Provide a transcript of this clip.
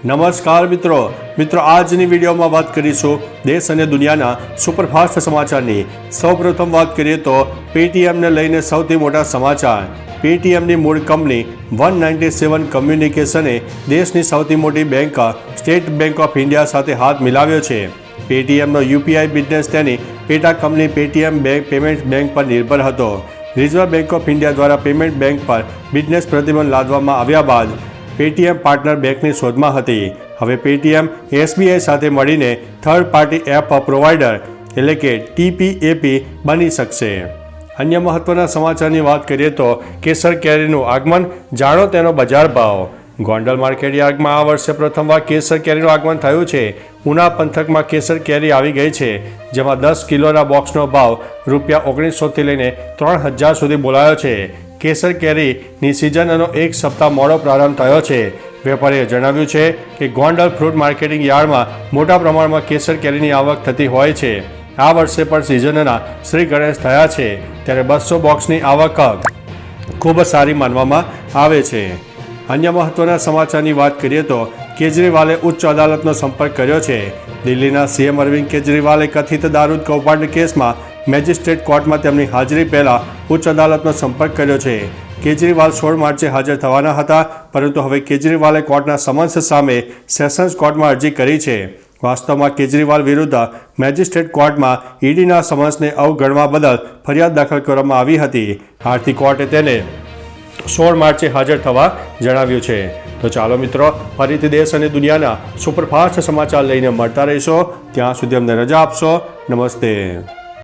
નમસ્કાર મિત્રો આજની વિડીયોમાં વાત કરીશું દેશ અને દુનિયાના સુપરફાસ્ટ સમાચારની। સૌપ્રથમ વાત કરીએ તો પેટીએમને લઈને સૌથી મોટા સમાચાર। પેટીએમની મૂળ કંપની 197 કમ્યુનિકેશને દેશની સૌથી મોટી bank state bank of India સાથે હાથ મિલાવ્યો છે। પેટીએમનો યુપીઆઈ બિઝનેસ તેની પેટા કંપની પેટીએમ પેમેન્ટ બેંક પર નિર્ભર હતો। રિઝર્વ બેંક ઓફ ઇન્ડિયા દ્વારા પેમેન્ટ બેંક પર બિઝનેસ પ્રતિબંધ લાદવામાં આવ્યા બાદ પેટીએમ પાર્ટનર બેંકની શોધમાં હતી। હવે પેટીએમ એસબીઆઈ સાથે મળીને થર્ડ પાર્ટી એપ પ્રોવાઈડર એટલે કે ટીપીએપી બની શકશે। અન્ય મહત્વના સમાચારની વાત કરીએ તો કેસર કેરીનું આગમન, જાણો તેનો બજાર ભાવ। ગોંડલ માર્કેટ યાર્ડમાં આ વર્ષે પ્રથમવાર કેસર કેરીનું આગમન થયું છે। ઉના પંથકમાં કેસર કેરી આવી ગઈ છે, જેમાં 10 કિલોના બોક્સનો ભાવ ₹1900થી લઈને 3000 સુધી બોલાયો છે। કેસર કેરીની સિઝનનો એક સપ્તાહ મોડો પ્રારંભ થયો છે। વેપારીએ જણાવ્યું છે કે ગોંડલ ફ્રૂટ માર્કેટિંગ યાર્ડમાં મોટા પ્રમાણમાં કેસર કેરીની આવક થતી હોય છે। આ વર્ષે પણ સિઝનના શ્રી ગણેશ થયા છે, ત્યારે 200 બોક્સની આવક ખૂબ સારી માનવામાં આવે છે। અન્ય મહત્વના સમાચારની વાત કરીએ તો કેજરીવાલે ઉચ્ચ અદાલતનો સંપર્ક કર્યો છે। દિલ્હીના સીએમ અરવિંદ કેજરીવાલે કથિત દારૂ કૌભાંડ કેસમાં મેજિસ્ટ્રેટ કોર્ટમાં તેમની હાજરી પહેલાં ઉચ્ચ અદાલતનો સંપર્ક કર્યો છે। કેજરીવાલ 16 માર્ચે હાજર થવાના હતા, પરંતુ હવે કેજરીવાલે કોર્ટના સમન્સ સામે સેશન્સ કોર્ટમાં અરજી કરી છે। વાસ્તવમાં કેજરીવાલ વિરુદ્ધ મેજિસ્ટ્રેટ કોર્ટમાં ઈડીના સમન્સને અવગણવા બદલ ફરિયાદ દાખલ કરવામાં આવી હતી। આથી કોર્ટે તેને 16 માર્ચે હાજર થવા જણાવ્યું છે। તો ચાલો મિત્રો, ફરીથી દેશ અને દુનિયાના સુપરફાસ્ટ સમાચાર લઈને મળતા રહીશો। ત્યાં સુધી અમને રજા આપશો। નમસ્તે।